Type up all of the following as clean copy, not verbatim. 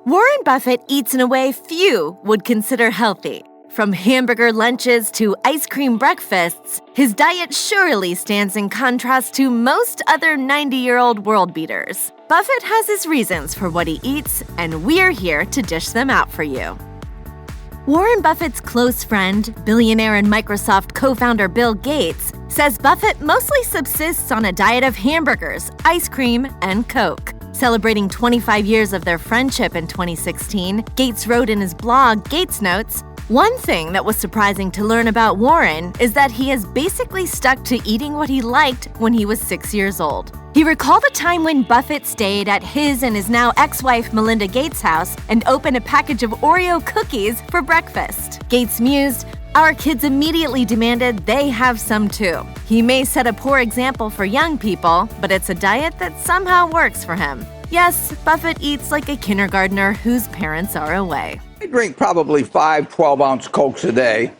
Warren Buffett eats in a way few would consider healthy. From hamburger lunches to ice cream breakfasts, his diet surely stands in contrast to most other 90-year-old world beaters. Buffett has his reasons for what he eats, and we're here to dish them out for you. Warren Buffett's close friend, billionaire and Microsoft co-founder Bill Gates, says Buffett mostly subsists on a diet of hamburgers, ice cream, and Coke. Celebrating 25 years of their friendship in 2016, Gates wrote in his blog, Gates Notes, "One thing that was surprising to learn about Warren is that he has basically stuck to eating what he liked when he was 6 years old." He recalled a time when Buffett stayed at his and his now ex-wife Melinda Gates' house and opened a package of Oreo cookies for breakfast. Gates mused, "Our kids immediately demanded they have some too. He may set a poor example for young people, but it's a diet that somehow works for him." Yes, Buffett eats like a kindergartner whose parents are away. I drink probably 5 12-ounce Cokes a day,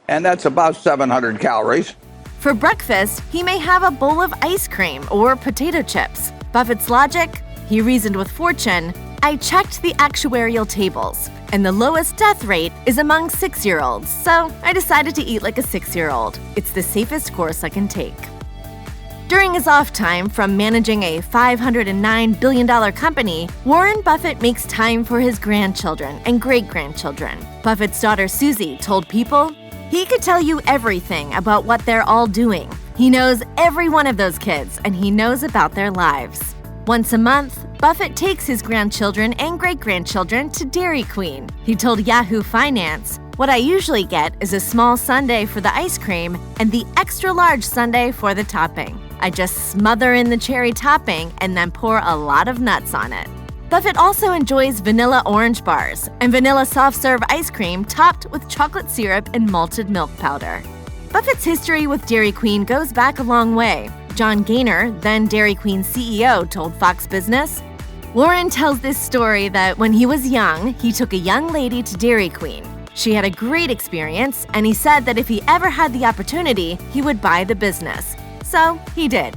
and that's about 700 calories. For breakfast, he may have a bowl of ice cream or potato chips. Buffett's logic? He reasoned with Fortune, "I checked the actuarial tables, and the lowest death rate is among 6-year-olds, so I decided to eat like a 6-year-old. It's the safest course I can take." During his off time from managing a $509 billion company, Warren Buffett makes time for his grandchildren and great-grandchildren. Buffett's daughter Susie told People, "He could tell you everything about what they're all doing. He knows every one of those kids, and he knows about their lives." Once a month, Buffett takes his grandchildren and great-grandchildren to Dairy Queen. He told Yahoo Finance, "What I usually get is a small sundae for the ice cream and the extra-large sundae for the topping. I just smother in the cherry topping and then pour a lot of nuts on it." Buffett also enjoys vanilla orange bars and vanilla soft-serve ice cream topped with chocolate syrup and malted milk powder. Buffett's history with Dairy Queen goes back a long way. John Gaynor, then Dairy Queen CEO, told Fox Business, "Warren tells this story that when he was young, he took a young lady to Dairy Queen. She had a great experience, and he said that if he ever had the opportunity, he would buy the business. So he did."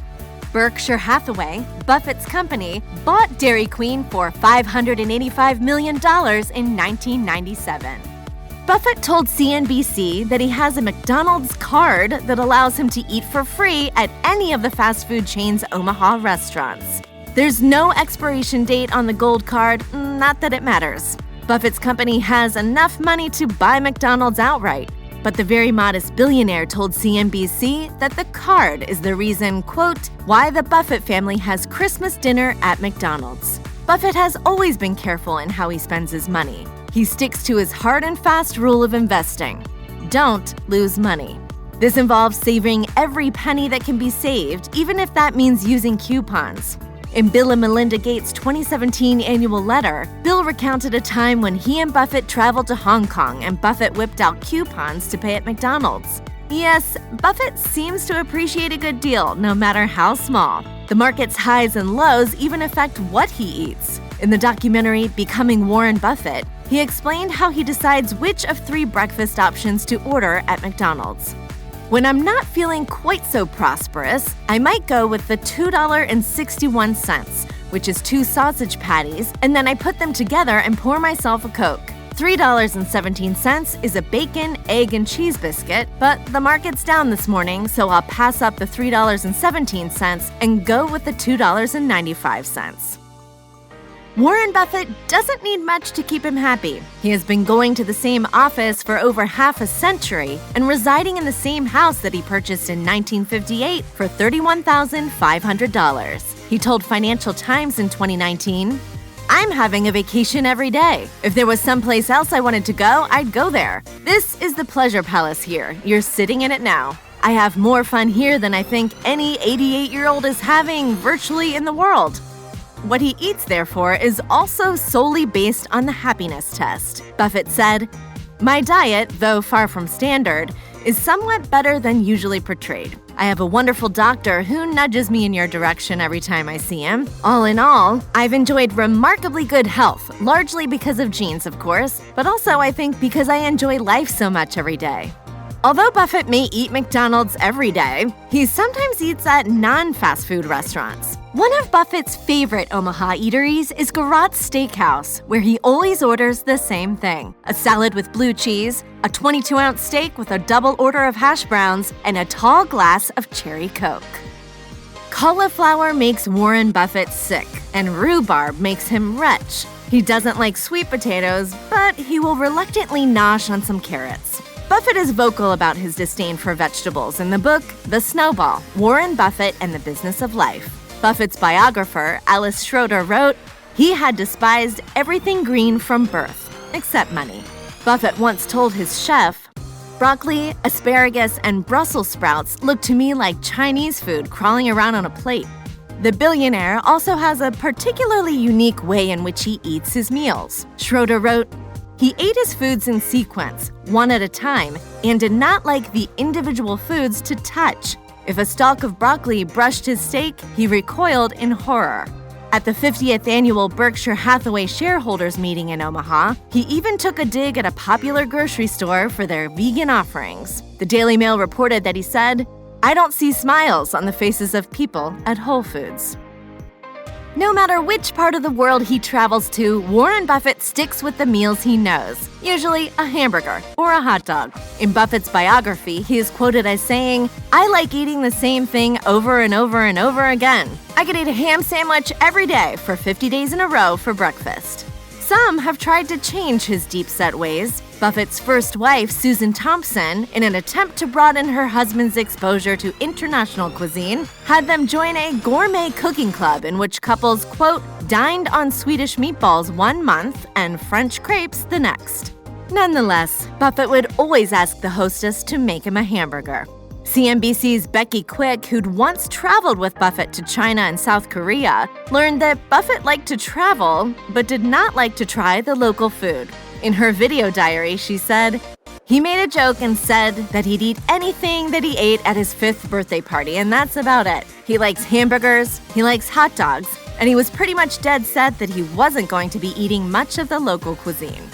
Berkshire Hathaway, Buffett's company, bought Dairy Queen for $585 million in 1997. Buffett told CNBC that he has a McDonald's card that allows him to eat for free at any of the fast food chain's Omaha restaurants. There's no expiration date on the gold card, not that it matters. Buffett's company has enough money to buy McDonald's outright. But the very modest billionaire told CNBC that the card is the reason, quote, "why the Buffett family has Christmas dinner at McDonald's." Buffett has always been careful in how he spends his money. He sticks to his hard and fast rule of investing. Don't lose money. This involves saving every penny that can be saved, even if that means using coupons. In Bill and Melinda Gates' 2017 annual letter, Bill recounted a time when he and Buffett traveled to Hong Kong and Buffett whipped out coupons to pay at McDonald's. Yes, Buffett seems to appreciate a good deal, no matter how small. The market's highs and lows even affect what he eats. In the documentary Becoming Warren Buffett, he explained how he decides which of 3 breakfast options to order at McDonald's. "When I'm not feeling quite so prosperous, I might go with the $2.61, which is 2 sausage patties, and then I put them together and pour myself a Coke. $3.17 is a bacon, egg, and cheese biscuit, but the market's down this morning, so I'll pass up the $3.17 and go with the $2.95. Warren Buffett doesn't need much to keep him happy. He has been going to the same office for over half a century and residing in the same house that he purchased in 1958 for $31,500. He told Financial Times in 2019, "I'm having a vacation every day. If there was someplace else I wanted to go, I'd go there. This is the pleasure palace here. You're sitting in it now. I have more fun here than I think any 88-year-old is having virtually in the world." What he eats, therefore, is also solely based on the happiness test. Buffett said, "My diet, though far from standard, is somewhat better than usually portrayed. I have a wonderful doctor who nudges me in your direction every time I see him. All in all, I've enjoyed remarkably good health, largely because of genes, of course, but also I think because I enjoy life so much every day." Although Buffett may eat McDonald's every day, he sometimes eats at non-fast food restaurants. One of Buffett's favorite Omaha eateries is Garot's Steakhouse, where he always orders the same thing: a salad with blue cheese, a 22-ounce steak with a double order of hash browns, and a tall glass of cherry Coke. Cauliflower makes Warren Buffett sick, and rhubarb makes him retch. He doesn't like sweet potatoes, but he will reluctantly nosh on some carrots. Buffett is vocal about his disdain for vegetables in the book The Snowball: Warren Buffett and the Business of Life. Buffett's biographer, Alice Schroeder, wrote, "He had despised everything green from birth, except money." Buffett once told his chef, "Broccoli, asparagus, and Brussels sprouts look to me like Chinese food crawling around on a plate." The billionaire also has a particularly unique way in which he eats his meals. Schroeder wrote, "He ate his foods in sequence, one at a time, and did not like the individual foods to touch. If a stalk of broccoli brushed his steak, he recoiled in horror." At the 50th annual Berkshire Hathaway shareholders meeting in Omaha, he even took a dig at a popular grocery store for their vegan offerings. The Daily Mail reported that he said, "I don't see smiles on the faces of people at Whole Foods." No matter which part of the world he travels to, Warren Buffett sticks with the meals he knows, usually a hamburger or a hot dog. In Buffett's biography, he is quoted as saying, "I like eating the same thing over and over and over again. I could eat a ham sandwich every day for 50 days in a row for breakfast." Some have tried to change his deep-set ways. Buffett's first wife, Susan Thompson, in an attempt to broaden her husband's exposure to international cuisine, had them join a gourmet cooking club in which couples, quote, dined on Swedish meatballs one month and French crepes the next. Nonetheless, Buffett would always ask the hostess to make him a hamburger. CNBC's Becky Quick, who'd once traveled with Buffett to China and South Korea, learned that Buffett liked to travel, but did not like to try the local food. In her video diary, she said, "He made a joke and said that he'd eat anything that he ate at his 5th birthday party, and that's about it. He likes hamburgers, he likes hot dogs, and he was pretty much dead set that he wasn't going to be eating much of the local cuisine."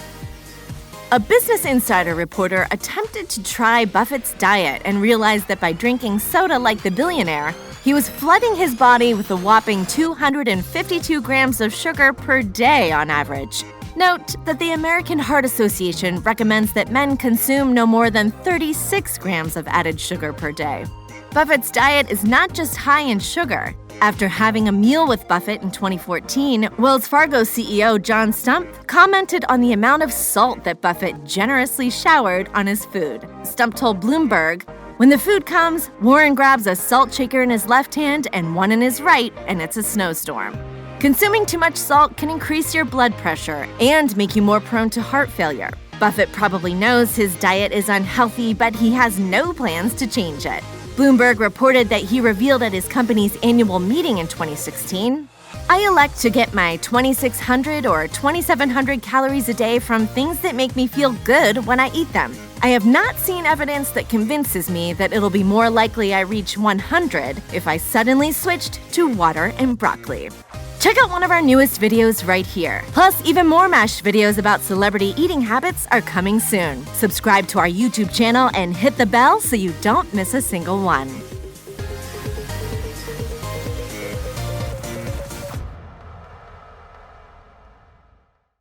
A Business Insider reporter attempted to try Buffett's diet and realized that by drinking soda like the billionaire, he was flooding his body with a whopping 252 grams of sugar per day on average. Note that the American Heart Association recommends that men consume no more than 36 grams of added sugar per day. Buffett's diet is not just high in sugar. After having a meal with Buffett in 2014, Wells Fargo CEO John Stump commented on the amount of salt that Buffett generously showered on his food. Stump told Bloomberg, "When the food comes, Warren grabs a salt shaker in his left hand and one in his right, and it's a snowstorm." Consuming too much salt can increase your blood pressure and make you more prone to heart failure. Buffett probably knows his diet is unhealthy, but he has no plans to change it. Bloomberg reported that he revealed at his company's annual meeting in 2016, "I elect to get my 2,600 or 2,700 calories a day from things that make me feel good when I eat them. I have not seen evidence that convinces me that it'll be more likely I reach 100 if I suddenly switched to water and broccoli." Check out one of our newest videos right here. Plus, even more MASH videos about celebrity eating habits are coming soon. Subscribe to our YouTube channel and hit the bell so you don't miss a single one.